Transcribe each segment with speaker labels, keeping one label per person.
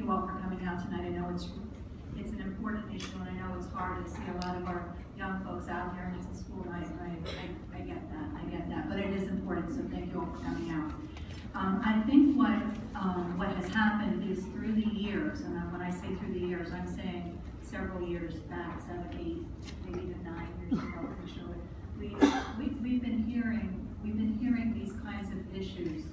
Speaker 1: you all for coming out tonight. I know it's an important issue, and I know it's hard to see a lot of our young folks out here, and it's a school night. I get that, but it is important, so thank you all for coming out. I think what has happened is through the years, and when I say through the years, I'm saying several years back, 7, 8, maybe even 9 years ago for sure. We've been hearing these kinds of issues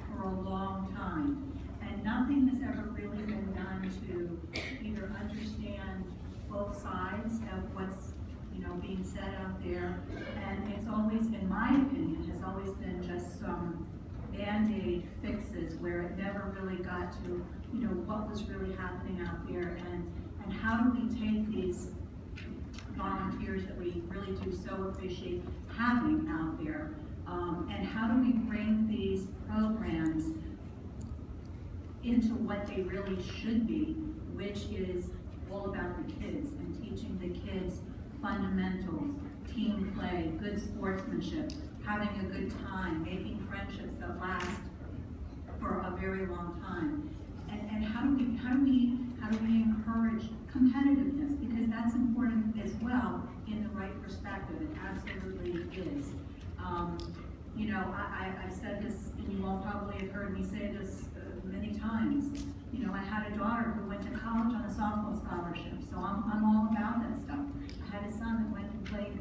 Speaker 1: for a long time, and nothing has ever really been done to either understand both sides of what's being said out there, and it's always, in my opinion, has always been just some band-aid fixes where it never really got to what was really happening out there, and how do we take these volunteers that we really do so appreciate having out there, and how do we bring these programs into what they really should be, which is all about the kids and teaching the kids fundamentals, team play, good sportsmanship, having a good time, making friendships that last for a very long time. And how do we encourage competitiveness, because that's important as well in the right perspective. It absolutely is. I've said this, and you all probably have heard me say this many times. I had a daughter who went to college on a softball scholarship, so I'm all about that stuff. I had a son that went and played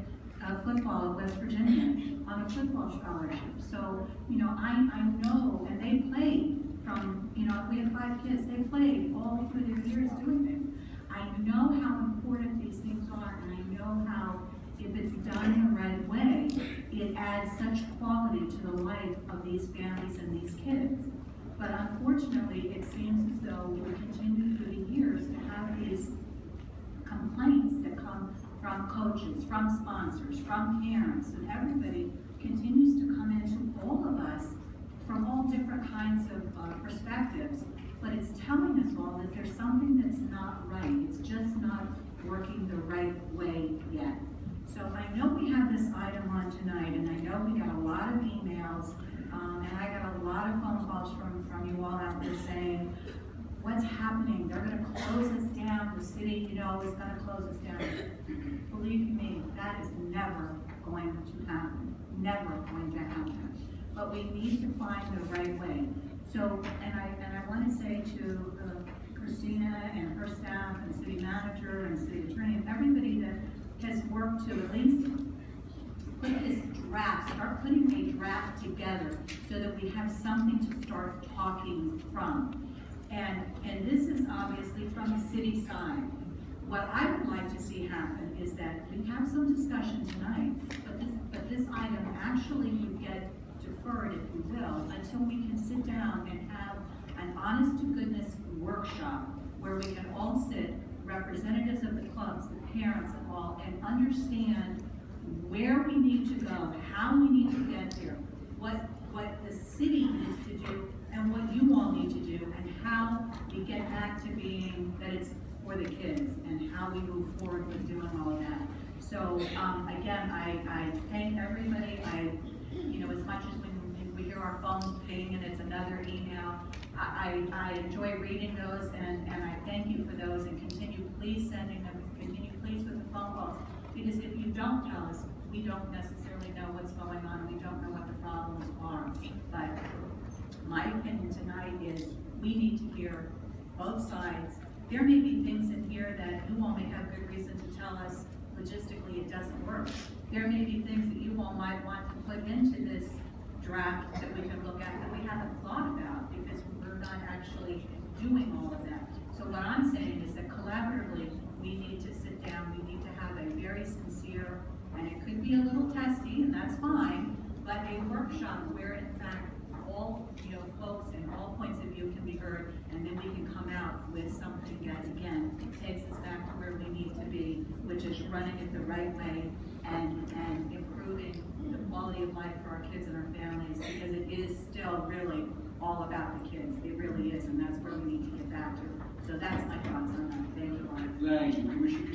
Speaker 1: football at West Virginia on a football scholarship. So, I know, and they played from, we have 5 kids, they played all through their years doing things. I know how important these things are, and I know how, if it's done the right way, it adds such quality to the life of these families and these kids. But unfortunately, it seems as though we continue through the years to have these complaints that come from coaches, from sponsors, from parents, and everybody continues to come into all of us from all different kinds of perspectives. But it's telling us all that there's something that's not right. It's just not working the right way yet. So I know we have this item on tonight, and I know we got a lot of emails, and I got a lot of phone calls from you all out there saying, what's happening? They're going to close us down. The city, is going to close us down. Believe me, that is never going to happen. Never going to happen. But we need to find the right way. So, and I want to say to Christina and her staff and the city manager and the city attorney and everybody that has worked to at least put this draft, start putting a draft together so that we have something to start talking from. And this is obviously from the city side. What I would like to see happen is that we have some discussion tonight, but this item actually would get deferred, if you will, until we can sit down and have an honest-to-goodness workshop where we can all sit, representatives of the clubs, the parents and all, and understand where we need to go, how we need to get there, what the city needs to do, and what you all need to do, and how we get back to being that it's for the kids, and how we move forward with doing all of that. So again, I thank everybody. As much as when we hear our phones ping and it's another email, I enjoy reading those, and I thank you for those, and continue please sending them, continue please with the phone calls, because if you don't tell us, we don't necessarily know what's going on, and we don't know what the problems are. But my opinion tonight is we need to hear both sides. There may be things in here that you all may have good reason to tell us logistically it doesn't work. There may be things that you all might want to put into this draft that we can look at that we haven't thought about because we're not actually doing all of that. So what I'm saying is that collaboratively we need to sit down, we need to have a very sincere, and it could be a little testy, and that's fine, but a workshop where in fact all folks and all points of view can be heard, and then we can come out with something that again takes us back to where we need to be, which is running it the right way and improving the quality of life for our kids and our families, because it is still really all about the kids. It really is, and that's where we need to get back to. So that's my thoughts on that. Thank you, Lauren.
Speaker 2: Thank you.